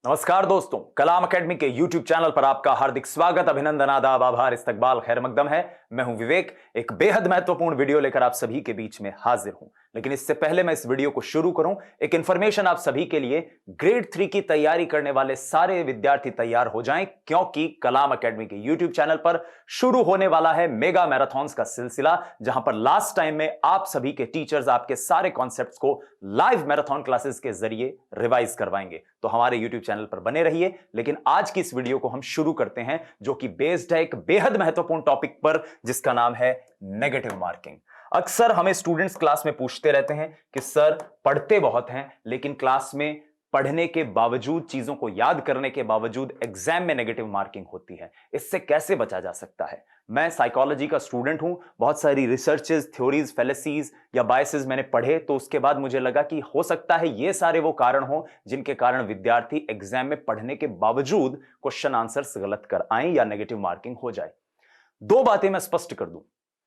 नमस्कार दोस्तों, कलाम एकेडमी के YouTube चैनल पर आपका हार्दिक स्वागत, अभिनंदन, आदाब, आभार, इस्तकबाल, खैर मकदम है। मैं हूं विवेक। एक बेहद महत्वपूर्ण वीडियो लेकर आप सभी के बीच में हाजिर हूं। लेकिन इससे पहले मैं इस वीडियो को शुरू करूं, एक इंफॉर्मेशन आप सभी के लिए। ग्रेड 3 की तैयारी करने वाले सारे विद्यार्थी तैयार हो जाएं, क्योंकि कलाम एकेडमी के YouTube चैनल पर शुरू होने वाला है मेगा मैराथन्स का सिलसिला, जहां पर लास्ट टाइम में आप सभी के टीचर्स आपके सारे कॉन्सेप्ट्स को लाइव मैराथन क्लासेस के जरिए रिवाइज करवाएंगे। तो हमारे YouTube चैनल पर बने रहिए। लेकिन आज की इस वीडियो को हम शुरू करते हैं, जो कि बेस्ड है एक बेहद महत्वपूर्ण टॉपिक पर, जिसका नाम है नेगेटिव मार्किंग। अक्सर हमें स्टूडेंट्स क्लास में पूछते रहते हैं कि सर, पढ़ते बहुत हैं लेकिन क्लास में पढ़ने के बावजूद, चीजों को याद करने के बावजूद एग्जाम में नेगेटिव मार्किंग होती है, इससे कैसे बचा जा सकता है। मैं साइकोलॉजी का स्टूडेंट हूं, बहुत सारी रिसर्चेस, थ्योरीज, फैलेसीज या बायसेस मैंने पढ़े, तो उसके बाद मुझे लगा कि हो सकता है ये सारे वो कारण हो जिनके कारण विद्यार्थी एग्जाम में पढ़ने के बावजूद क्वेश्चन आंसर्स गलत कर आए या नेगेटिव मार्किंग हो जाए। दो बातें मैं स्पष्ट कर दूं।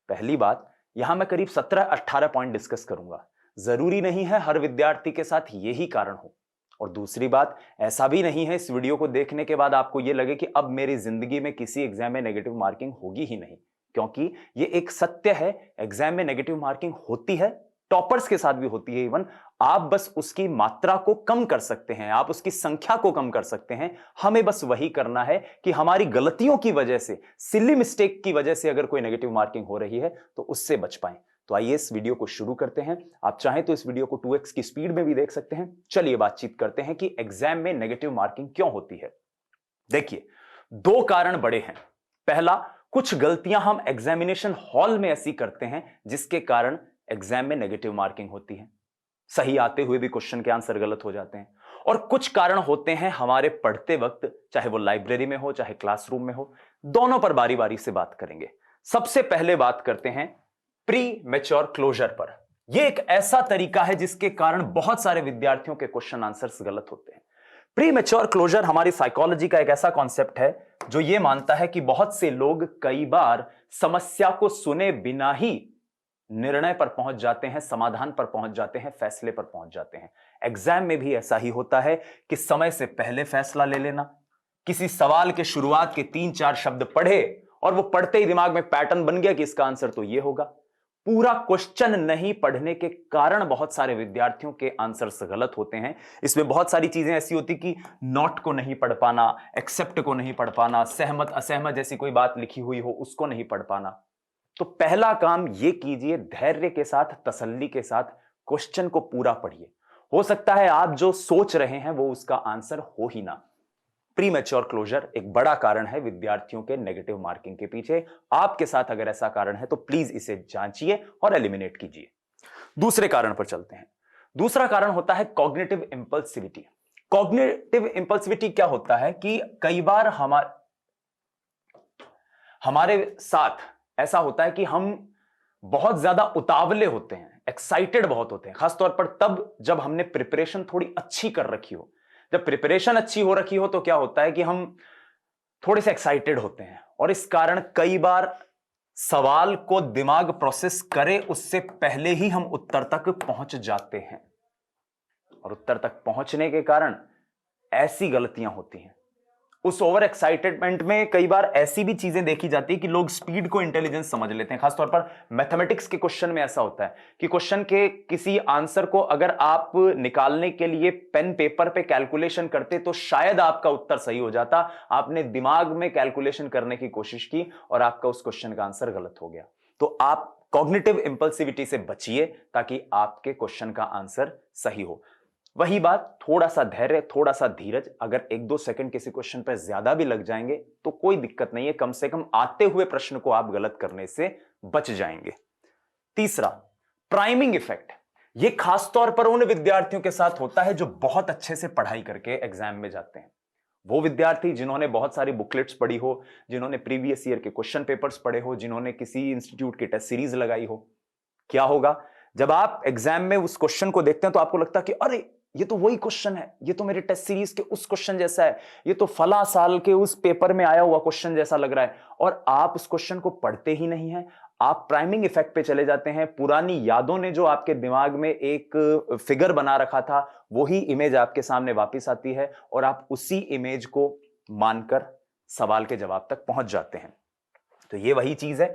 पहली बात, यहां मैं करीब 17-18 पॉइंट डिस्कस करूंगा। जरूरी नहीं है हर विद्यार्थी के साथ यही कारण हो। और दूसरी बात, ऐसा भी नहीं है इस वीडियो को देखने के बाद आपको यह लगे कि अब मेरी जिंदगी में किसी एग्जाम में नेगेटिव मार्किंग होगी ही नहीं, क्योंकि यह एक सत्य है। एग्जाम में नेगेटिव मार्किंग होती है, टॉपर्स के साथ भी होती है इवन। आप बस उसकी मात्रा को कम कर सकते हैं, आप उसकी संख्या को कम कर सकते हैं। हमें बस वही करना है कि हमारी गलतियों की वजह से, सिली मिस्टेक की वजह से अगर कोई नेगेटिव मार्किंग हो रही है तो उससे बच पाएं। तो आइए इस वीडियो को शुरू करते हैं। आप चाहें तो इस वीडियो को 2x की स्पीड में भी देख सकते हैं। चलिए बातचीत करते हैं कि एग्जाम में नेगेटिव मार्किंग क्यों होती है। देखिए, दो कारण बड़े हैं। पहला, कुछ गलतियां हम एग्जामिनेशन हॉल में ऐसी करते हैं जिसके कारण एग्जाम में नेगेटिव मार्किंग होती है। सही आते हुए भी क्वेश्चन के आंसर गलत हो जाते हैं। और कुछ कारण होते हैं हमारे पढ़ते वक्त, चाहे वो लाइब्रेरी में हो चाहे क्लासरूम में हो। दोनों पर बारी बारी से बात करेंगे। सबसे पहले बात करते हैं प्री मैच्योर क्लोजर पर। यह एक ऐसा तरीका है जिसके कारण बहुत सारे विद्यार्थियों के क्वेश्चन आंसर्स गलत होते हैं। प्री मैच्योर क्लोजर हमारी साइकोलॉजी का एक ऐसा कॉन्सेप्ट है जो यह मानता है कि बहुत से लोग कई बार समस्या को सुने बिना ही निर्णय पर पहुंच जाते हैं, समाधान पर पहुंच जाते हैं, फैसले पर पहुंच जाते हैं। एग्जाम में भी ऐसा ही होता है कि समय से पहले फैसला ले लेना, किसी सवाल के शुरुआत के 3-4 शब्द पढ़े और वो पढ़ते ही दिमाग में पैटर्न बन गया कि इसका आंसर तो ये होगा। पूरा क्वेश्चन नहीं पढ़ने के कारण बहुत सारे विद्यार्थियों के आंसर्स गलत होते हैं। इसमें बहुत सारी चीजें ऐसी होती कि नॉट को नहीं पढ़ पाना, एक्सेप्ट को नहीं पढ़ पाना, सहमत असहमत जैसी कोई बात लिखी हुई हो उसको नहीं पढ़ पाना। तो पहला काम यह कीजिए, धैर्य के साथ, तसल्ली के साथ क्वेश्चन को पूरा पढ़िए। हो सकता है आप जो सोच रहे हैं वो उसका आंसर हो ही ना। प्री मैच्योर क्लोजर एक बड़ा कारण है विद्यार्थियों के नेगेटिव मार्किंग के पीछे। आपके साथ अगर ऐसा कारण है तो प्लीज इसे जांचिए और एलिमिनेट कीजिए। दूसरे कारण पर चलते हैं। दूसरा कारण होता है कॉग्निटिव इंपल्सिविटी। कॉग्निटिव इंपल्सिविटी क्या होता है कि कई बार हमारे साथ ऐसा होता है कि हम बहुत ज्यादा उतावले होते हैं, एक्साइटेड बहुत होते हैं, खासतौर पर तब जब हमने प्रिपरेशन थोड़ी अच्छी कर रखी हो। जब प्रिपरेशन अच्छी हो रखी हो तो क्या होता है कि हम थोड़े से एक्साइटेड होते हैं और इस कारण कई बार सवाल को दिमाग प्रोसेस करे उससे पहले ही हम उत्तर तक पहुंच जाते हैं और उत्तर तक पहुंचने के कारण ऐसी गलतियां होती हैं। उस ओवर एक्साइटमेंट में कई बार ऐसी भी चीजें देखी जाती है कि लोग स्पीड को इंटेलिजेंस समझ लेते हैं। खासतौर पर मैथमेटिक्स के क्वेश्चन में ऐसा होता है कि क्वेश्चन के किसी आंसर को अगर आप निकालने के लिए पेन पेपर पे कैलकुलेशन करते तो शायद आपका उत्तर सही हो जाता। आपने दिमाग में कैलकुलेशन करने की कोशिश की और आपका उस क्वेश्चन का आंसर गलत हो गया। तो आप कॉग्निटिव इंपल्सिविटी से बचिए ताकि आपके क्वेश्चन का आंसर सही हो। वही बात, थोड़ा सा धैर्य, थोड़ा सा धीरज। अगर 1-2 सेकंड किसी क्वेश्चन पर ज्यादा भी लग जाएंगे तो कोई दिक्कत नहीं है, कम से कम आते हुए प्रश्न को आप गलत करने से बच जाएंगे। तीसरा, प्राइमिंग इफेक्ट। यह खासतौर पर उन विद्यार्थियों के साथ होता है जो बहुत अच्छे से पढ़ाई करके एग्जाम में जाते हैं। वो विद्यार्थी जिन्होंने बहुत सारी बुकलेट्स पढ़ी हो, जिन्होंने प्रीवियस ईयर के क्वेश्चन पेपर्स पढ़े हो, जिन्होंने किसी इंस्टीट्यूट की टेस्ट सीरीज लगाई हो। क्या होगा, जब आप एग्जाम में उस क्वेश्चन को देखते हैं तो आपको लगता है कि अरे ये तो वही क्वेश्चन है, ये तो मेरे टेस्ट सीरीज के उस क्वेश्चन जैसा है, ये तो फला साल के उस पेपर में आया हुआ क्वेश्चन जैसा लग रहा है, और आप उस क्वेश्चन को पढ़ते ही नहीं है। आप प्राइमिंग इफेक्ट पे चले जाते हैं। पुरानी यादों ने जो आपके दिमाग में एक फिगर बना रखा था, वही इमेज आपके सामने वापस आती है और आप उसी इमेज को मानकर सवाल के जवाब तक पहुंच जाते हैं। तो ये वही चीज है,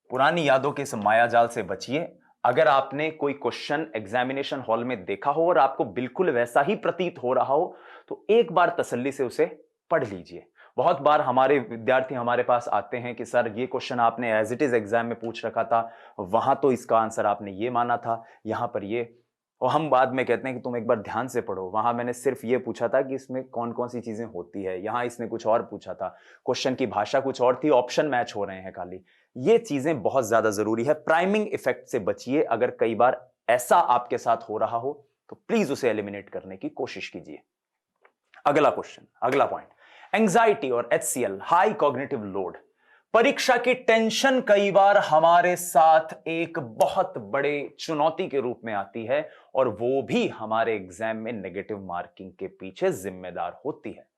पुरानी यादों के इस मायाजाल से बचिए। अगर आपने कोई क्वेश्चन एग्जामिनेशन हॉल में देखा हो और आपको बिल्कुल वैसा ही प्रतीत हो रहा हो, तो एक बार तसल्ली से उसे पढ़ लीजिए। बहुत बार हमारे विद्यार्थी हमारे पास आते हैं कि सर ये क्वेश्चन आपने एज इट इज एग्जाम में पूछ रखा था, वहां तो इसका आंसर आपने ये माना था, यहां पर ये, और हम बाद में कहते हैं कि तुम एक बार ध्यान से पढ़ो, वहां मैंने सिर्फ ये पूछा था कि इसमें कौन कौन सी चीजें होती है, यहां इसने कुछ और पूछा था, क्वेश्चन की भाषा कुछ और थी, ऑप्शन मैच हो रहे हैं खाली। ये चीजें बहुत ज्यादा जरूरी है। प्राइमिंग इफेक्ट से बचिए। अगर कई बार ऐसा आपके साथ हो रहा हो तो प्लीज उसे एलिमिनेट करने की कोशिश कीजिए। अगला क्वेश्चन, अगला पॉइंट, एंजाइटी और HCL, हाई कॉग्निटिव लोड। परीक्षा की टेंशन कई बार हमारे साथ एक बहुत बड़े चुनौती के रूप में आती है, और वो भी हमारे एग्जाम में नेगेटिव मार्किंग के पीछे जिम्मेदार होती है।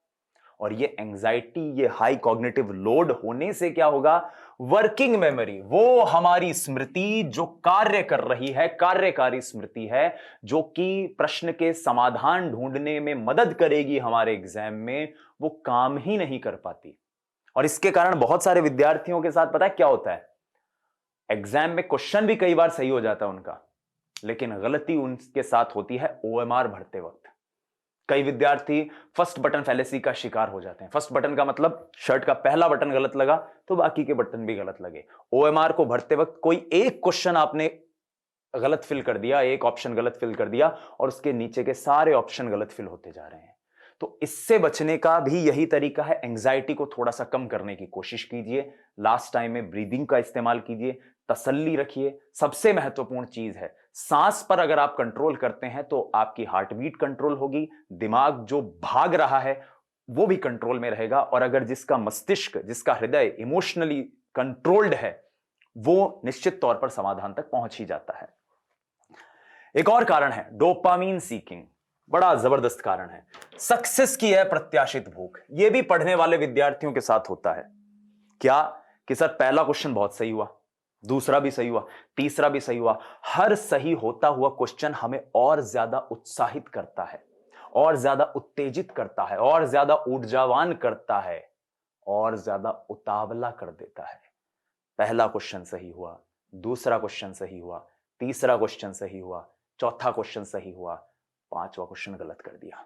और ये एंजाइटी, ये हाई कॉग्निटिव लोड होने से क्या होगा, वर्किंग मेमोरी, वो हमारी स्मृति जो कार्य कर रही है, कार्यकारी स्मृति है, जो कि प्रश्न के समाधान ढूंढने में मदद करेगी हमारे एग्जाम में, वो काम ही नहीं कर पाती। और इसके कारण बहुत सारे विद्यार्थियों के साथ पता है क्या होता है, एग्जाम में क्वेश्चन भी कई बार सही हो जाता है उनका, लेकिन गलती उनके साथ होती है OMR भरते वक्त। कई विद्यार्थी फर्स्ट बटन फैलेसी का शिकार हो जाते हैं। फर्स्ट बटन का मतलब शर्ट का पहला बटन गलत लगा तो बाकी के बटन भी गलत लगे। OMR को भरते वक्त कोई एक क्वेश्चन आपने गलत फिल कर दिया, एक ऑप्शन गलत फिल कर दिया, और उसके नीचे के सारे ऑप्शन गलत फिल होते जा रहे हैं। तो इससे बचने का भी यही तरीका है, एंजाइटी को थोड़ा सा कम करने की कोशिश कीजिए। लास्ट टाइम में ब्रीदिंग का इस्तेमाल कीजिए, तसल्ली रखिए। सबसे महत्वपूर्ण चीज है, सांस पर अगर आप कंट्रोल करते हैं तो आपकी हार्ट बीट कंट्रोल होगी, दिमाग जो भाग रहा है वो भी कंट्रोल में रहेगा, और अगर जिसका मस्तिष्क, जिसका हृदय इमोशनली कंट्रोल्ड है, वो निश्चित तौर पर समाधान तक पहुंच ही जाता है। एक और कारण है डोपामीन सीकिंग, बड़ा जबरदस्त कारण है। सक्सेस की है प्रत्याशित भूख, यह भी पढ़ने वाले विद्यार्थियों के साथ होता है। क्या कि सर पहला क्वेश्चन बहुत सही हुआ, दूसरा भी सही हुआ, तीसरा भी सही हुआ। हर सही होता हुआ क्वेश्चन हमें और ज्यादा उत्साहित करता है, और ज्यादा उत्तेजित करता है, और ज्यादा ऊर्जावान करता है, और ज्यादा उतावला कर देता है। पहला क्वेश्चन सही हुआ, दूसरा क्वेश्चन सही हुआ, तीसरा क्वेश्चन सही हुआ, चौथा क्वेश्चन सही हुआ, पांचवा क्वेश्चन गलत कर दिया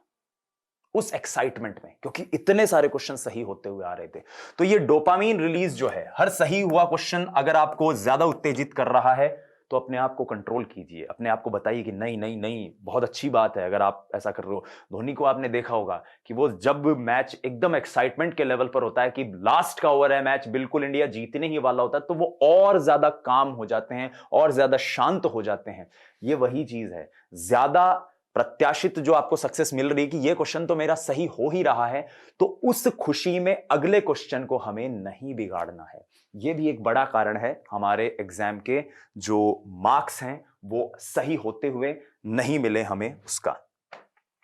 उस एक्साइटमेंट में, क्योंकि इतने सारे क्वेश्चन सही होते हुए आ रहे थे। तो ये डोपामीन रिलीज जो है, हर सही हुआ क्वेश्चन अगर आपको ज्यादा उत्तेजित कर रहा है तो अपने आप को कंट्रोल कीजिए, अपने आप को बताइए कि नहीं नहीं नहीं, बहुत अच्छी बात है अगर आप ऐसा कर रहे हो। धोनी को आपने देखा होगा कि वो जब मैच एकदम एक्साइटमेंट के लेवल पर होता है कि लास्ट का ओवर है, मैच बिल्कुल इंडिया जीतने ही वाला होता है, तो वो और ज्यादा काम हो जाते हैं, और ज्यादा शांत हो जाते हैं। ये वही चीज है, ज्यादा प्रत्याशित जो आपको सक्सेस मिल रही है कि ये क्वेश्चन तो मेरा सही हो ही रहा है, तो उस खुशी में अगले क्वेश्चन को हमें नहीं बिगाड़ना है। ये भी एक बड़ा कारण है हमारे एग्जाम के जो मार्क्स हैं वो सही होते हुए नहीं मिले हमें उसका।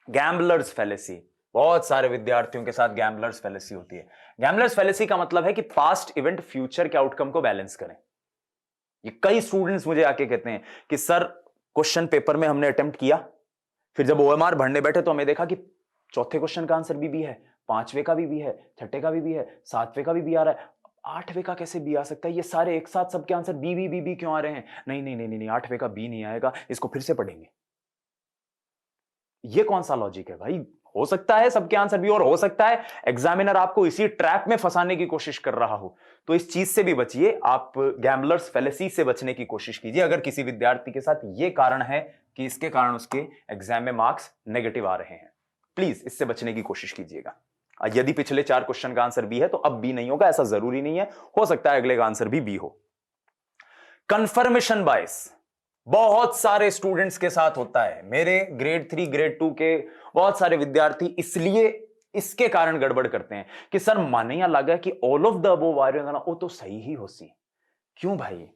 गैम्बलर्स फैलेसी, बहुत सारे विद्यार्थियों के साथ गैम्बलर्स फैलेसी होती है। गैम्बलर्स फैलेसी का मतलब है कि पास्ट इवेंट फ्यूचर के आउटकम को बैलेंस करें। ये कई स्टूडेंट्स मुझे आके कहते हैं कि सर क्वेश्चन पेपर में हमने अटेम्प्ट किया, फिर जब OMR भरने बैठे तो हमें देखा कि चौथे क्वेश्चन का आंसर बी है, पांचवें का भी है, छठे का भी है, सातवें का भी आ रहा है, आठवें का कैसे बी आ सकता है? ये सारे एक साथ सबके आंसर बी क्यों आ रहे हैं? नहीं नहीं नहीं नहीं, आठवें का बी नहीं आएगा, इसको फिर से पढ़ेंगे। ये कौन सा लॉजिक है भाई? हो सकता है सबके आंसर बी, और हो सकता है एग्जामिनर आपको इसी ट्रैप में फंसाने की कोशिश कर रहा हो। तो इस चीज से भी बचिए, आप गैम्बलर्स फैलेसी से बचने की कोशिश कीजिए। अगर किसी विद्यार्थी के साथ ये कारण है कि इसके कारण उसके एग्जाम में मार्क्स नेगेटिव आ रहे हैं, प्लीज इससे बचने की कोशिश कीजिएगा। यदि पिछले 4 क्वेश्चन का आंसर बी है तो अब बी नहीं होगा, ऐसा जरूरी नहीं है, हो सकता है अगले का आंसर भी बी हो। कंफर्मेशन बायस बहुत सारे स्टूडेंट्स के साथ होता है। मेरे ग्रेड 3 ग्रेड 2 के बहुत सारे विद्यार्थी इसलिए इसके कारण गड़बड़ करते हैं कि सर माने या लगा कि ऑल ऑफ द अबोव आ रहे हो ना, वो तो सही ही हो सी। क्यों भाई?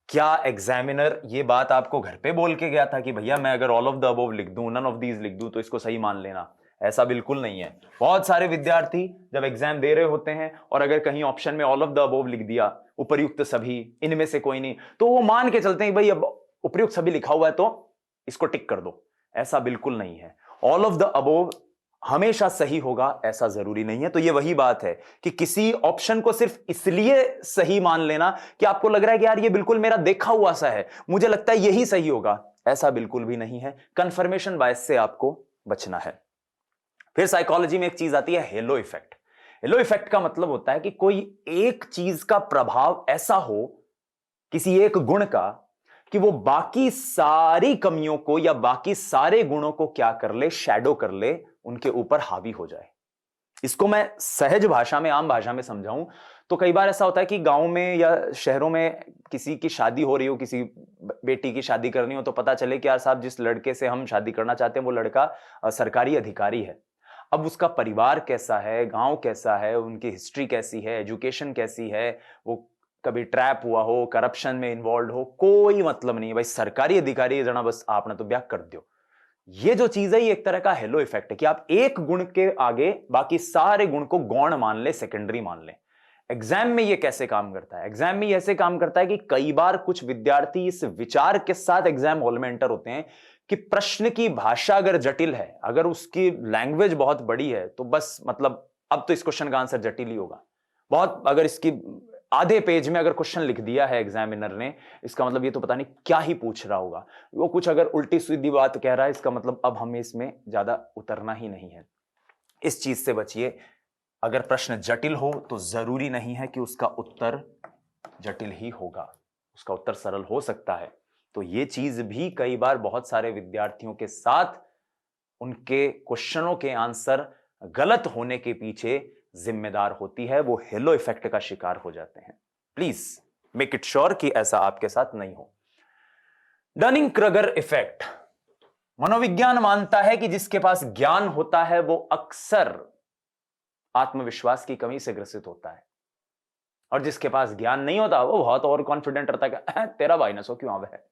क्या एग्जामिनर ये बात आपको घर पे बोल के गया था कि भैया मैं अगर ऑल ऑफ द अबव लिख दूं, नन ऑफ दीज लिख दूं तो इसको सही मान लेना? ऐसा बिल्कुल नहीं है। बहुत सारे विद्यार्थी जब एग्जाम दे रहे होते हैं और अगर कहीं ऑप्शन में ऑल ऑफ द अबव लिख दिया, उपर्युक्त सभी, इनमें से कोई नहीं, तो वो मान के चलते हैं भाई अब उपर्युक्त सभी लिखा हुआ है तो इसको टिक कर दो। ऐसा बिल्कुल नहीं है। ऑल ऑफ द अबव हमेशा सही होगा ऐसा जरूरी नहीं है। तो ये वही बात है कि किसी ऑप्शन को सिर्फ इसलिए सही मान लेना कि आपको लग रहा है कि यार ये बिल्कुल मेरा देखा हुआ सा है, मुझे लगता है यही सही होगा, ऐसा बिल्कुल भी नहीं है। कंफर्मेशन बायस से आपको बचना है। फिर साइकोलॉजी में एक चीज आती है, हेलो इफेक्ट। हेलो इफेक्ट का मतलब होता है कि कोई एक चीज का प्रभाव ऐसा हो, किसी एक गुण का, कि वो बाकी सारी कमियों को या बाकी सारे गुणों को क्या कर ले, शैडो कर ले, उनके ऊपर हावी हो जाए। इसको मैं सहज भाषा में, आम भाषा में समझाऊं तो कई बार ऐसा होता है कि गांव में या शहरों में किसी की शादी हो रही हो, किसी बेटी की शादी करनी हो, तो पता चले कि यार साहब जिस लड़के से हम शादी करना चाहते हैं वो लड़का सरकारी अधिकारी है। अब उसका परिवार कैसा है, गांव कैसा है, उनकी हिस्ट्री कैसी है, एजुकेशन कैसी है, वो कभी ट्रैप हुआ हो, करप्शन में इन्वॉल्व हो, कोई मतलब नहीं है भाई, सरकारी अधिकारी है जना, बस आपने तो ब्याह कर दो। ये जो चीज है ये एक तरह का हेलो इफेक्ट है कि आप एक गुण के आगे बाकी सारे गुण को गौण मान ले, सेकेंडरी मान ले। एग्जाम में ये कैसे काम करता है? एग्जाम में ये ऐसे काम करता है कि कई बार कुछ विद्यार्थी इस विचार के साथ एग्जाम हॉल में एंटर होते हैं कि प्रश्न की भाषा अगर जटिल है, अगर उसकी लैंग्वेज बहुत बड़ी है, तो बस मतलब अब तो इस क्वेश्चन का आंसर जटिल ही होगा। बहुत अगर इसकी आधे पेज में अगर क्वेश्चन लिख दिया है एग्जामिनर ने, इसका मतलब ये तो पता नहीं क्या ही पूछ रहा होगा। वो कुछ अगर उल्टी सीधी बात कह रहा है, इसका मतलब अब हमें इसमें ज्यादा उतरना ही नहीं है। इस चीज से बचिए। अगर प्रश्न जटिल हो तो जरूरी नहीं है कि उसका उत्तर जटिल ही होगा, उसका उत्तर सरल हो सकता है। तो ये चीज भी कई बार बहुत सारे विद्यार्थियों के साथ उनके क्वेश्चनों के आंसर गलत होने के पीछे जिम्मेदार होती है, वो हेलो इफेक्ट का शिकार हो जाते हैं। प्लीज मेक इट श्योर कि ऐसा आपके साथ नहीं हो। Dunning Kruger effect. मनोविज्ञान मानता है कि जिसके पास ज्ञान होता है वो अक्सर आत्मविश्वास की कमी से ग्रसित होता है, और जिसके पास ज्ञान नहीं होता वो बहुत ओवर कॉन्फिडेंट रहता है कि तेरा भाई ना सो क्यों आवे है।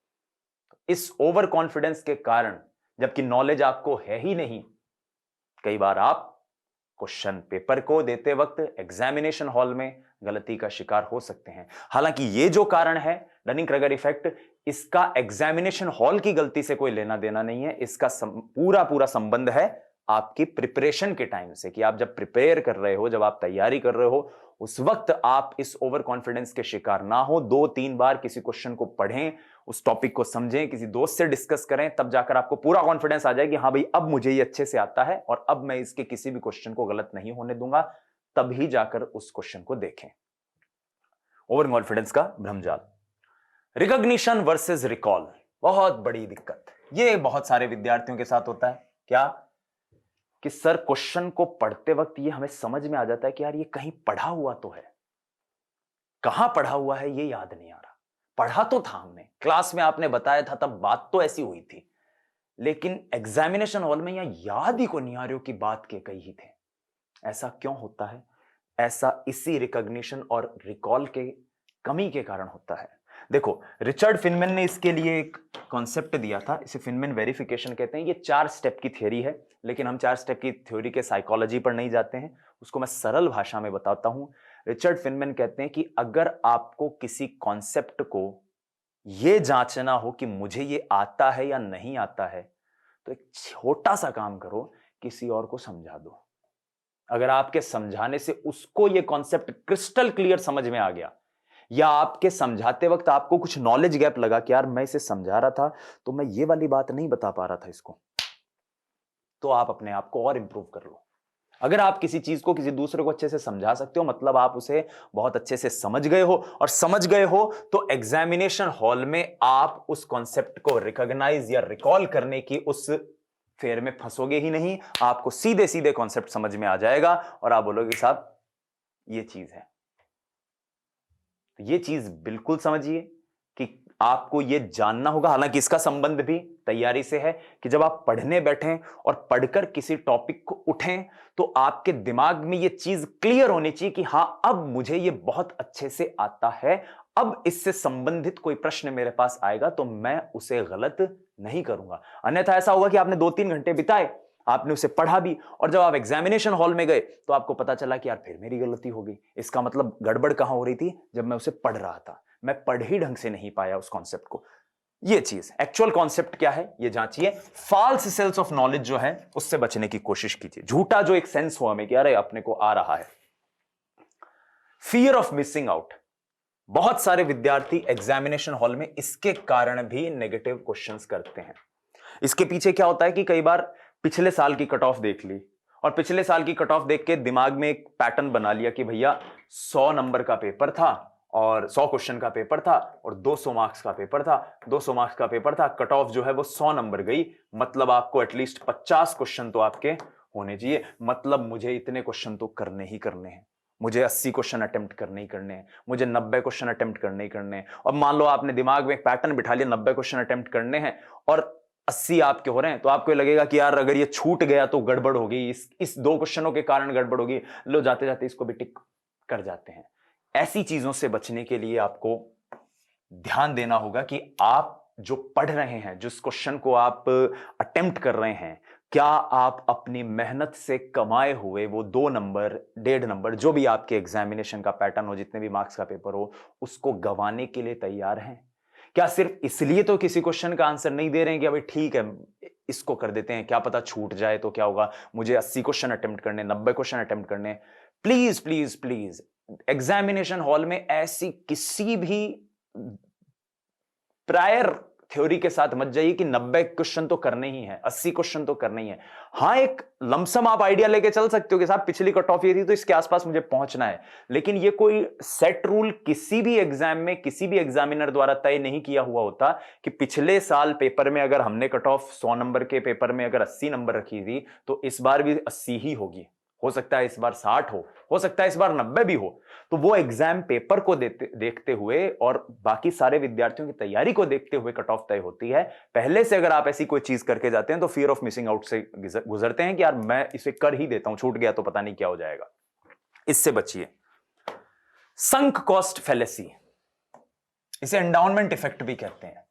इस ओवर कॉन्फिडेंस के कारण, जबकि नॉलेज आपको है ही नहीं, कई बार आप क्वेश्चन पेपर को देते वक्त एग्जामिनेशन हॉल में गलती का शिकार हो सकते हैं। हालांकि ये जो कारण है डनिंग क्रगर इफेक्ट, इसका एग्जामिनेशन हॉल की गलती से कोई लेना देना नहीं है। इसका पूरा पूरा संबंध है आपकी प्रिपरेशन के टाइम से, कि आप जब प्रिपेयर कर रहे हो, जब आप तैयारी कर रहे हो, उस वक्त आप इस ओवर कॉन्फिडेंस के शिकार ना हो। 2-3 बार किसी क्वेश्चन को पढ़ें, उस टॉपिक को समझें, किसी दोस्त से डिस्कस करें, तब जाकर आपको पूरा कॉन्फिडेंस आ जाए कि हाँ भाई अब मुझे ये अच्छे से आता है और अब मैं इसके किसी भी क्वेश्चन को गलत नहीं होने दूंगा। तभी जाकर उस क्वेश्चन को देखें। ओवर कॉन्फिडेंस का भ्रमजाल। रिकॉग्निशन वर्सेस रिकॉल, बहुत बड़ी दिक्कत। ये बहुत सारे विद्यार्थियों के साथ होता है। क्या कि सर क्वेश्चन को पढ़ते वक्त ये हमें समझ में आ जाता है कि यार ये कहीं पढ़ा हुआ तो है, कहां पढ़ा हुआ है ये याद नहीं आ रहा। पढ़ा तो था हमने, क्लास में आपने बताया था, तब बात तो ऐसी हुई थी, लेकिन एग्जामिनेशन हॉल में यहां याद ही को नहीं आ रही हो कि बात के कई ही थे। ऐसा क्यों होता है? ऐसा इसी रिकॉग्निशन और रिकॉल के कमी के कारण होता है। देखो, रिचर्ड फिनमैन ने इसके लिए एक कॉन्सेप्ट दिया था, इसे फिनमैन वेरिफिकेशन कहते हैं। ये 4 स्टेप की थ्योरी है, लेकिन हम 4 स्टेप की थ्योरी के साइकोलॉजी पर नहीं जाते हैं, उसको मैं सरल भाषा में बताता हूं। रिचर्ड फिनमैन कहते हैं कि अगर आपको किसी कॉन्सेप्ट को यह जांचना हो कि मुझे ये आता है या नहीं आता है, तो एक छोटा सा काम करो, किसी और को समझा दो। अगर आपके समझाने से उसको ये कॉन्सेप्ट क्रिस्टल क्लियर समझ में आ गया, या आपके समझाते वक्त आपको कुछ नॉलेज गैप लगा कि यार मैं इसे समझा रहा था तो मैं ये वाली बात नहीं बता पा रहा था इसको, तो आप अपने आप को और इंप्रूव कर लो। अगर आप किसी चीज को किसी दूसरे को अच्छे से समझा सकते हो, मतलब आप उसे बहुत अच्छे से समझ गए हो, और समझ गए हो तो एग्जामिनेशन हॉल में आप उस कॉन्सेप्ट को रिकॉग्नाइज या रिकॉल करने की उस फेर में फंसोगे ही नहीं। आपको सीधे सीधे कॉन्सेप्ट समझ में आ जाएगा और आप बोलोगे साहब ये चीज है। तो ये चीज बिल्कुल समझिए कि आपको ये जानना होगा। हालांकि इसका संबंध भी तैयारी से है कि जब आप पढ़ने बैठें और पढ़कर किसी टॉपिक को उठें, तो आपके दिमाग में ये चीज क्लियर होनी चाहिए कि हां अब मुझे ये बहुत अच्छे से आता है, अब इससे संबंधित कोई प्रश्न मेरे पास आएगा तो मैं उसे गलत नहीं करूंगा। अन्यथा ऐसा होगा कि आपने 2-3 घंटे बिताए, आपने उसे पढ़ा भी, और जब आप एग्जामिनेशन हॉल में गए तो आपको पता चला कि यार फिर मेरी गलती हो गई। इसका मतलब गड़बड़ कहां हो रही थी? जब मैं उसे पढ़ रहा था, मैं पढ़ ही ढंग से नहीं पाया उस कॉन्सेप्ट को। ये चीज एक्चुअल कॉन्सेप्ट क्या है ये जांचिए। फॉल्स सेल्स ऑफ नॉलेज जो है उससे बचने की कोशिश कीजिए। झूठा जो एक सेंस हो हमें कि अरे अपने को आ रहा है। Fear of missing out. बहुत सारे विद्यार्थी एग्जामिनेशन हॉल में इसके कारण भी नेगेटिव क्वेश्चंस करते हैं। इसके पीछे क्या होता है कि कई बार पिछले साल की कट ऑफ देख ली और पिछले साल की कट ऑफ देख के दिमाग में एक पैटर्न बना लिया कि भैया 100 नंबर का पेपर था और 100 क्वेश्चन का पेपर था और 200 मार्क्स का पेपर था। 200 मार्क्स का पेपर था, कट ऑफ जो है वो 100 नंबर गई, मतलब आपको एटलीस्ट 50 क्वेश्चन तो आपके होने चाहिए, मतलब मुझे इतने क्वेश्चन तो करने ही करने हैं, मुझे 80 क्वेश्चन अटेम्प्ट करने ही करने हैं, मुझे 90 क्वेश्चन अटेम्प्ट करने ही करने हैं। और मान लो आपने दिमाग में एक पैटर्न बिठा लिया 90 क्वेश्चन अटेम्प्ट करने हैं और 80 आपके हो रहे हैं, तो आपको ये लगेगा कि यार अगर ये छूट गया तो गड़बड़ होगी, इस 2 क्वेश्चनों के कारण गड़बड़ होगी, लो जाते जाते इसको भी टिक कर जाते हैं। ऐसी चीजों से बचने के लिए आपको ध्यान देना होगा कि आप जो पढ़ रहे हैं, जिस क्वेश्चन को आप अटेम्प्ट कर रहे हैं, क्या आप अपनी मेहनत से कमाए हुए वो 2 नंबर 1.5 नंबर जो भी आपके एग्जामिनेशन का पैटर्न हो, जितने भी मार्क्स का पेपर हो, उसको गंवाने के लिए तैयार हैं? क्या सिर्फ इसलिए तो किसी क्वेश्चन का आंसर नहीं दे रहे हैं कि अभी ठीक है इसको कर देते हैं, क्या पता छूट जाए तो क्या होगा, मुझे 80 क्वेश्चन अटेम्प्ट करने, 90 क्वेश्चन अटेम्प्ट करने। Please please please examination hall में ऐसी किसी भी प्रायर थ्योरी के साथ मत जाइए कि 90 क्वेश्चन तो करने ही है, 80 क्वेश्चन तो करने ही है। हां, एक लमसम आप आइडिया लेके चल सकते हो कि साहब पिछली कट ऑफ ये थी तो इसके आसपास मुझे पहुंचना है, लेकिन ये कोई सेट रूल किसी भी एग्जाम में किसी भी एग्जामिनर द्वारा तय नहीं किया हुआ होता कि पिछले साल पेपर में अगर हमने कट ऑफ 100 नंबर के पेपर में अगर 80 नंबर रखी थी तो इस बार भी 80 ही होगी। हो सकता है इस बार 60 हो सकता है इस बार 90 भी हो। तो वो एग्जाम पेपर को देखते हुए और बाकी सारे विद्यार्थियों की तैयारी को देखते हुए कट ऑफ तय होती है। पहले से अगर आप ऐसी कोई चीज करके जाते हैं तो फियर ऑफ मिसिंग आउट से गुजरते हैं कि यार मैं इसे कर ही देता हूं, छूट गया तो पता नहीं क्या हो जाएगा। इससे बचिए। संक कॉस्ट फैलेसी, इसे एंडाउनमेंट इफेक्ट भी कहते हैं।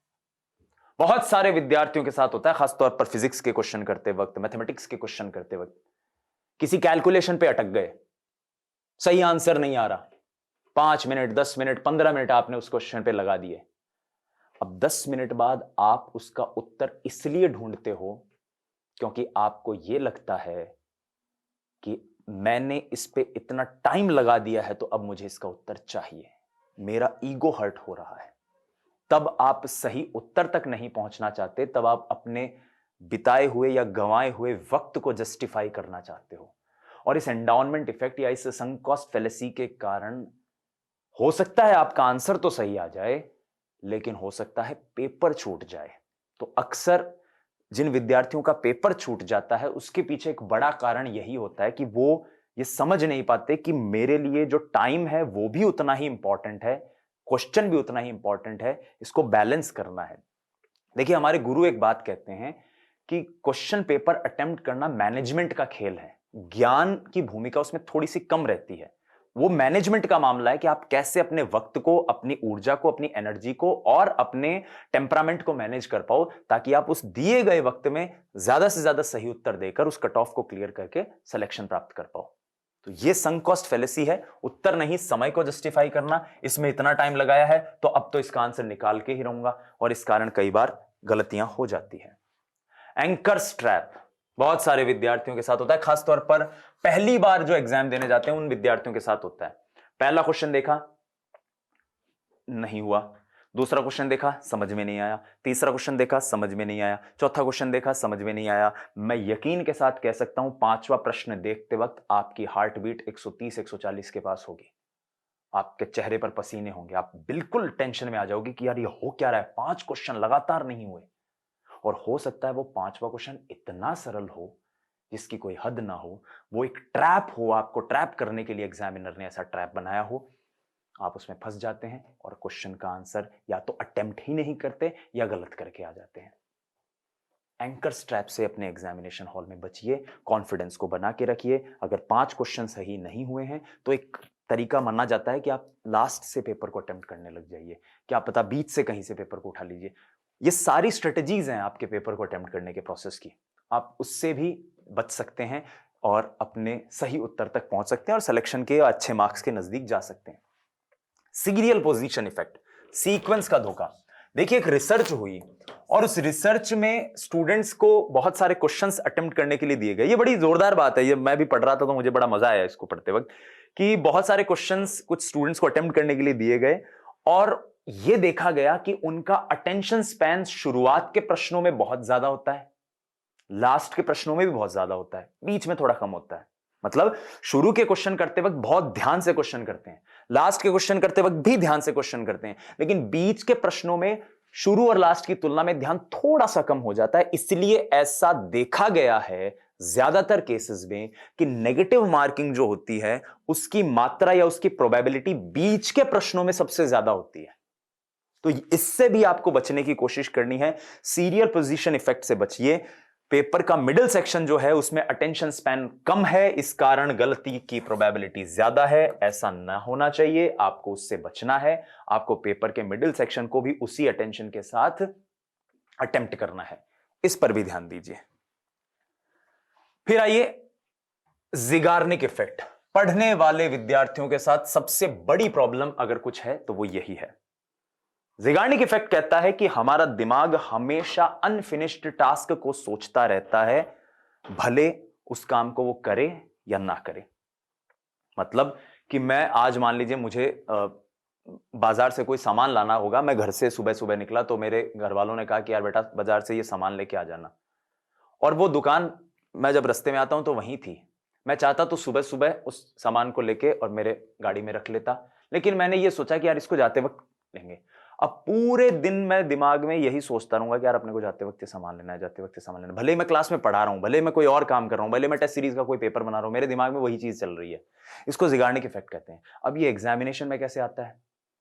बहुत सारे विद्यार्थियों के साथ होता है, खासतौर पर फिजिक्स के क्वेश्चन करते वक्त, मैथमेटिक्स के क्वेश्चन करते वक्त किसी कैलकुलेशन पे अटक गए, सही आंसर नहीं आ रहा, 5 मिनट 10 मिनट 15 मिनट आपने उस क्वेश्चन पे लगा दिए। अब 10 मिनट बाद आप उसका उत्तर इसलिए ढूंढते हो क्योंकि आपको यह लगता है कि मैंने इस पे इतना टाइम लगा दिया है तो अब मुझे इसका उत्तर चाहिए, मेरा ईगो हर्ट हो रहा है। तब आप सही उत्तर तक नहीं पहुंचना चाहते, तब आप अपने बिताए हुए या गंवाए हुए वक्त को जस्टिफाई करना चाहते हो। और इस एंडाउनमेंट इफेक्ट या इस संक कॉस्ट फैलेसी के कारण हो सकता है आपका आंसर तो सही आ जाए, लेकिन हो सकता है पेपर छूट जाए। तो अक्सर जिन विद्यार्थियों का पेपर छूट जाता है उसके पीछे एक बड़ा कारण यही होता है कि वो ये समझ नहीं पाते कि मेरे लिए जो टाइम है वो भी उतना ही इंपॉर्टेंट है, क्वेश्चन भी उतना ही इंपॉर्टेंट है, इसको बैलेंस करना है। देखिए, हमारे गुरु एक बात कहते हैं कि क्वेश्चन पेपर अटेम्प्ट करना मैनेजमेंट का खेल है, ज्ञान की भूमिका उसमें थोड़ी सी कम रहती है। वो मैनेजमेंट का मामला है कि आप कैसे अपने वक्त को, अपनी ऊर्जा को, अपनी एनर्जी को और अपने टेम्परामेंट को मैनेज कर पाओ, ताकि आप उस दिए गए वक्त में ज्यादा से ज्यादा सही उत्तर देकर उस कट ऑफ को क्लियर करके सिलेक्शन प्राप्त कर पाओ। तो ये संक कॉस्ट फैलेसी है, उत्तर नहीं समय को जस्टिफाई करना। इसमें इतना टाइम लगाया है तो अब तो इसका आंसर निकाल के ही रहूंगा, और इस कारण कई बार गलतियां हो जाती है। एंकर्स ट्रैप बहुत सारे विद्यार्थियों के साथ होता है, खासतौर पर पहली बार जो एग्जाम देने जाते हैं उन विद्यार्थियों के साथ होता है। पहला क्वेश्चन देखा, नहीं हुआ, दूसरा क्वेश्चन देखा, समझ में नहीं आया, तीसरा क्वेश्चन देखा, समझ में नहीं आया, चौथा क्वेश्चन देखा, समझ में नहीं आया। मैं यकीन के साथ कह सकता हूं 5वां प्रश्न देखते वक्त आपकी हार्ट बीट 130 140 के पास होगी, आपके चेहरे पर पसीने होंगे, आप बिल्कुल टेंशन में आ जाओगे कि यार ये हो क्या रहा है, 5 क्वेश्चन लगातार नहीं हुए। और हो सकता है वो 5वां क्वेश्चन इतना सरल हो जिसकी कोई हद ना हो, वो एक ट्रैप हो, आपको ट्रैप करने के लिए एग्जामिनर ने ऐसा ट्रैप बनाया हो, आप उसमें फंस जाते हैं और क्वेश्चन का आंसर या तो अटेम्प्ट ही नहीं करते या गलत करके आ जाते हैं। एंकर्स ट्रैप से अपने एग्जामिनेशन हॉल में बचिए, कॉन्फिडेंस को बना के रखिए। अगर 5 क्वेश्चन सही नहीं हुए हैं तो एक तरीका माना जाता है कि आप लास्ट से पेपर को अटेम्प्ट करने लग जाइए, क्या पता बीच से कहीं से पेपर को उठा लीजिए। ये सारी स्ट्रेटेजीज हैं आपके पेपर को अटेम्प्ट करने के प्रोसेस की, आप उससे भी बच सकते हैं और अपने सही उत्तर तक पहुंच सकते हैं और सिलेक्शन के अच्छे मार्क्स के नजदीक जा सकते हैं। सीरियल पोजीशन इफेक्ट, सीक्वेंस का धोखा। देखिए एक रिसर्च हुई और उस रिसर्च में स्टूडेंट्स को बहुत सारे क्वेश्चंस अटेम्प्ट करने के लिए दिए गए। ये बड़ी जोरदार बात है, ये मैं भी पढ़ रहा था तो मुझे बड़ा मजा आया इसको पढ़ते वक्त, कि बहुत सारे क्वेश्चंस कुछ स्टूडेंट्स को अटेम्प्ट करने के लिए दिए गए और यह देखा गया कि उनका अटेंशन स्पैन शुरुआत के प्रश्नों में बहुत ज्यादा होता है, लास्ट के प्रश्नों में भी बहुत ज्यादा होता है, बीच में थोड़ा कम होता है। मतलब शुरू के क्वेश्चन करते वक्त बहुत ध्यान से क्वेश्चन करते हैं, लास्ट के क्वेश्चन करते वक्त भी ध्यान से क्वेश्चन करते हैं, लेकिन बीच के प्रश्नों में शुरू और लास्ट की तुलना में ध्यान थोड़ा सा कम हो जाता है। इसलिए ऐसा देखा गया है ज्यादातर केसेस में कि नेगेटिव मार्किंग जो होती है उसकी मात्रा या उसकी प्रोबेबिलिटी बीच के प्रश्नों में सबसे ज्यादा होती है। तो इससे भी आपको बचने की कोशिश करनी है। सीरियल पोजीशन इफेक्ट से बचिए। पेपर का मिडिल सेक्शन जो है उसमें अटेंशन स्पैन कम है, इस कारण गलती की प्रोबेबिलिटी ज्यादा है। ऐसा ना होना चाहिए, आपको उससे बचना है। आपको पेपर के मिडिल सेक्शन को भी उसी अटेंशन के साथ अटेम्प्ट करना है, इस पर भी ध्यान दीजिए। फिर आइए ज़िगार्निक इफेक्ट। पढ़ने वाले विद्यार्थियों के साथ सबसे बड़ी प्रॉब्लम अगर कुछ है तो वो यही है। ज़िगार्निक इफेक्ट कहता है कि हमारा दिमाग हमेशा अनफिनिश्ड टास्क को सोचता रहता है, भले उस काम को वो करे या ना करे। मतलब कि मैं आज मान लीजिए मुझे बाजार से कोई सामान लाना होगा, मैं घर से सुबह सुबह निकला तो मेरे घर वालों ने कहा कि यार बेटा बाजार से ये सामान लेके आ जाना, और वो दुकान मैं जब रास्ते में आता हूं तो वहीं थी। मैं चाहता तो सुबह सुबह उस सामान को लेके और मेरे गाड़ी में रख लेता, लेकिन मैंने ये सोचा कि यार इसको जाते वक्त लेंगे। अब पूरे दिन मैं दिमाग में यही सोचता रहूंगा कि यार अपने को जाते वक्त सामान लेना है, जाते वक्त सामान लेना है। भले मैं क्लास में पढ़ा रहा हूं, भले मैं कोई और काम कर रहा हूं, भले मैं टेस्ट सीरीज का कोई पेपर बना रहा हूं, मेरे दिमाग में वही चीज चल रही है। इसको ज़िगार्निक इफेक्ट कहते हैं। अब ये एग्जामिनेशन में कैसे आता है?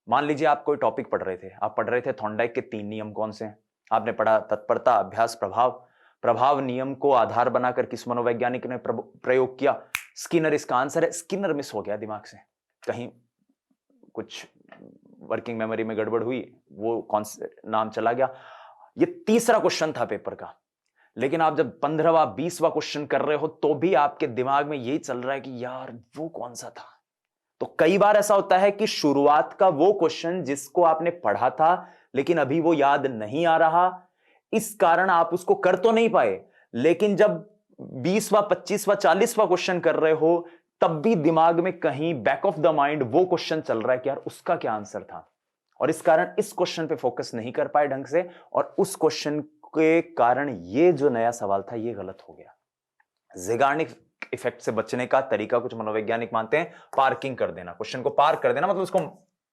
मान लीजिए आप कोई टॉपिक पढ़ रहे थे, आप पढ़ रहे थे थॉर्नडाइक के 3 नियम कौन से हैं, आपने पढ़ा तत्परता, अभ्यास, प्रभाव। प्रभाव नियम को आधार बनाकर किस मनोवैज्ञानिक ने प्रयोग किया? स्किनर इसका आंसर है। स्किनर मिस हो गया दिमाग से, कहीं कुछ वर्किंग मेमोरी में गड़बड़ हुई, वो कौन सा नाम चला गया। ये तीसरा क्वेश्चन था पेपर का, लेकिन आप जब 15वां 20वां क्वेश्चन कर रहे हो तो भी आपके दिमाग में यही चल रहा है कि यार वो कौन सा था। तो कई बार ऐसा होता है कि शुरुआत का वो क्वेश्चन जिसको आपने पढ़ा था लेकिन अभी वो याद नहीं आ रहा, इस कारण आप उसको कर तो नहीं पाए, लेकिन जब 20वां 25वां 40वां क्वेश्चन कर रहे हो तब भी दिमाग में कहीं बैक ऑफ द माइंड वो क्वेश्चन चल रहा है कि यार उसका क्या आंसर था, और इस कारण इस क्वेश्चन पे फोकस नहीं कर पाए ढंग से, और उस क्वेश्चन के कारण ये जो नया सवाल था ये गलत हो गया। ज़िगार्निक इफेक्ट से बचने का तरीका कुछ मनोवैज्ञानिक मानते हैं पार्किंग कर देना, क्वेश्चन को पार्क कर देना, मतलब उसको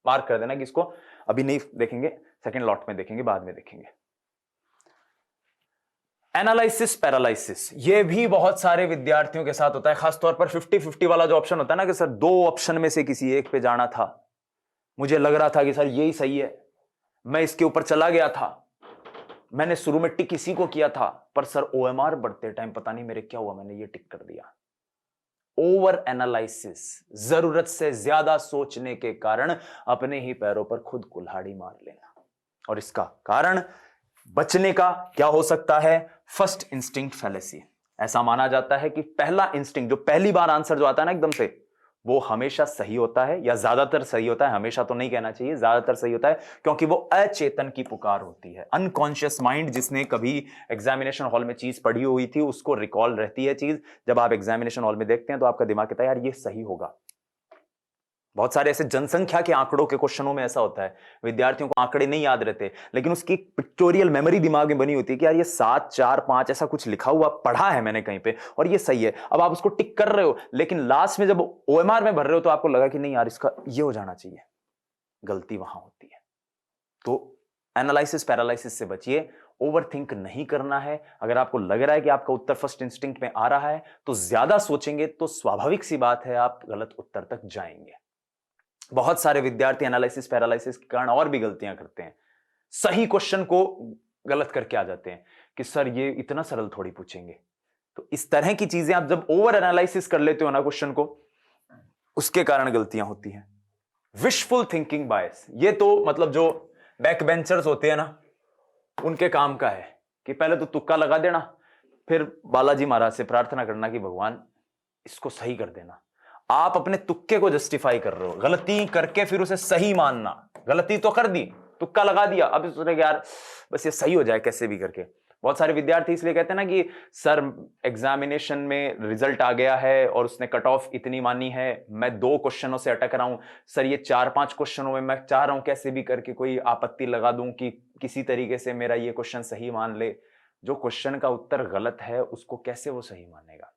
मार्क कर देना कि इसको अभी नहीं देखेंगे, सेकंड लॉट में देखेंगे, बाद में देखेंगे। एनालिसिस पैरालिसिस, ये भी बहुत सारे विद्यार्थियों के साथ होता है, खासतौर पर 50-50 वाला जो ऑप्शन होता है ना कि सर 2 ऑप्शन में से किसी एक पे जाना था, मुझे लग रहा था कि सर यही सही है, मैं इसके ऊपर चला गया था, मैंने शुरू में टिक इसी को किया था, पर सर ओएमआर बढ़ते टाइम पता नहीं मेरे क्या हुआ, मैंने ये टिक कर दिया। ओवर एनालिसिस, जरूरत से ज्यादा सोचने के कारण अपने ही पैरों पर खुद कुल्हाड़ी मार लेना, और इसका कारण बचने का क्या हो सकता है? First instinct fallacy. ऐसा माना जाता है कि पहला इंस्टिंक्ट, जो पहली बार आंसर जो आता है ना एकदम से, वो हमेशा सही होता है, या ज्यादातर सही होता है, हमेशा तो नहीं कहना चाहिए, ज्यादातर सही होता है, क्योंकि वो अचेतन की पुकार होती है। अनकॉन्शियस माइंड, जिसने कभी एग्जामिनेशन हॉल में चीज पढ़ी हुई थी, उसको रिकॉल रहती है चीज। जब आप एग्जामिनेशन हॉल में देखते हैं तो आपका दिमाग कहता है यार ये सही होगा। बहुत सारे ऐसे जनसंख्या के आंकड़ों के क्वेश्चनों में ऐसा होता है, विद्यार्थियों को आंकड़े नहीं याद रहते, लेकिन उसकी पिक्टोरियल मेमोरी दिमाग में बनी होती है कि यार ये 7 4 5 ऐसा कुछ लिखा हुआ पढ़ा है मैंने कहीं पे और ये सही है। अब आप उसको टिक कर रहे हो, लेकिन लास्ट में जब ओएमआर में भर रहे हो तो आपको लगा कि नहीं यार इसका ये हो जाना चाहिए, गलती वहां होती है। तो एनालिसिस पैरालिसिस से बचिए, ओवरथिंक नहीं करना है। अगर आपको लग रहा है कि आपका उत्तर फर्स्ट इंस्टिंक्ट में आ रहा है तो ज्यादा सोचेंगे तो स्वाभाविक सी बात है आप गलत उत्तर तक जाएंगे। बहुत सारे विद्यार्थी एनालिसिस पैरालिसिस के कारण और भी गलतियां करते हैं, सही क्वेश्चन को गलत करके आ जाते हैं कि सर ये इतना सरल थोड़ी पूछेंगे। तो इस तरह की चीजें आप जब ओवर एनालिसिस कर लेते हो ना क्वेश्चन को, उसके कारण गलतियां होती हैं। विशफुल थिंकिंग बायस, ये तो मतलब जो बैक बेंचर्स होते हैं ना, उनके काम का है कि पहले तो तुक्का लगा देना, फिर बालाजी महाराज से प्रार्थना करना कि भगवान इसको सही कर देना। आप अपने तुक्के को जस्टिफाई कर रहे हो, गलती करके फिर उसे सही मानना। गलती तो कर दी, तुक्का लगा दिया, अब सोच रहे यार बस ये सही हो जाए कैसे भी करके। बहुत सारे विद्यार्थी इसलिए कहते हैं ना कि सर एग्जामिनेशन में रिजल्ट आ गया है और उसने कट ऑफ इतनी मानी है, मैं 2 क्वेश्चनों से अटक रहा हूं, सर ये 4-5 क्वेश्चनों में मैं चाह रहा हूं कैसे भी करके कोई आपत्ति लगा दूं कि किसी तरीके से मेरा ये क्वेश्चन सही मान ले। जो क्वेश्चन का उत्तर गलत है उसको कैसे वो सही मानेगा।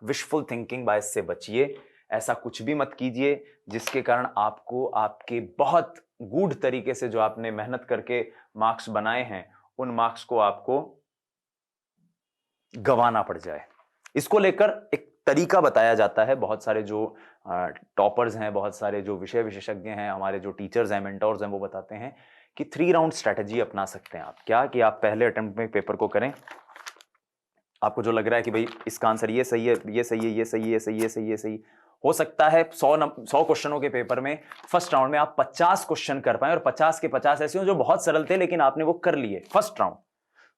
विशफुल थिंकिंग बायस से बचिए, ऐसा कुछ भी मत कीजिए जिसके कारण आपको आपके बहुत गूढ़ तरीके से जो आपने मेहनत करके मार्क्स बनाए हैं उन मार्क्स को आपको गंवाना पड़ जाए। इसको लेकर एक तरीका बताया जाता है। बहुत सारे जो टॉपर्स हैं, बहुत सारे जो विषय विशेषज्ञ हैं, हमारे जो टीचर्स हैं, मेंटोर्स हैं, वो बताते हैं कि 3 राउंड स्ट्रेटजी अपना सकते हैं आप। क्या कि आप पहले अटेम्प्ट में पेपर को करें, आपको जो लग रहा है कि भाई इसका आंसर ये सही है, ये सही है, ये सही है, ये सही है, सही है, सही हो सकता है 100 क्वेश्चनों के पेपर में फर्स्ट राउंड में आप 50 क्वेश्चन कर पाए और 50 के 50 ऐसे हो जो बहुत सरल थे लेकिन आपने वो कर लिए फर्स्ट राउंड।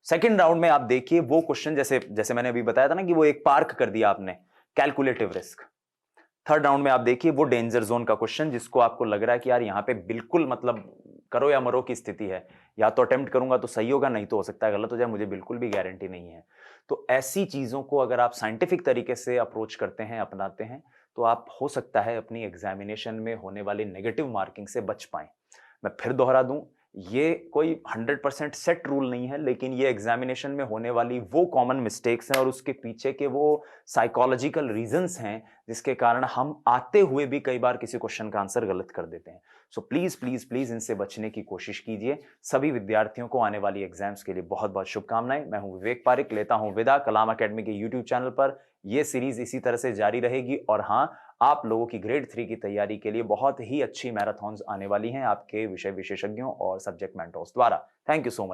सेकंड राउंड में आप देखिए वो क्वेश्चन जैसे मैंने अभी बताया था ना कि वो एक पार्क कर दिया आपने, कैलकुलेटिव रिस्क। थर्ड राउंड में आप देखिए वो डेंजर जोन का क्वेश्चन जिसको आपको लग रहा है कि यार यहां पे बिल्कुल मतलब करो या मरो की स्थिति है, या तो अटेम्प्ट करूंगा तो सही होगा, नहीं तो हो सकता है गलत हो जाए, मुझे बिल्कुल भी गारंटी नहीं है। तो ऐसी चीजों को अगर आप साइंटिफिक तरीके से अप्रोच करते हैं, अपनाते हैं, तो आप हो सकता है अपनी एग्जामिनेशन में होने वाली नेगेटिव मार्किंग से बच पाएं। मैं फिर दोहरा दूं, ये कोई 100% सेट रूल नहीं है, लेकिन ये एग्जामिनेशन में होने वाली वो कॉमन मिस्टेक्स हैं और उसके पीछे के वो साइकोलॉजिकल रीजंस हैं जिसके कारण हम आते हुए भी कई बार किसी क्वेश्चन का आंसर गलत कर देते हैं। सो प्लीज प्लीज प्लीज इनसे बचने की कोशिश कीजिए। सभी विद्यार्थियों को आने वाली एग्जाम्स के लिए बहुत बहुत शुभकामनाएं। मैं हूं विवेक पारिक, लेता हूं विदा। कलाम अकेडमी के यूट्यूब चैनल पर यह सीरीज इसी तरह से जारी रहेगी और हाँ, आप लोगों की ग्रेड 3 की तैयारी के लिए बहुत ही अच्छी मैराथन्स आने वाली हैं आपके विषय विशेषज्ञों और सब्जेक्ट मेंटर्स द्वारा। Thank you so much.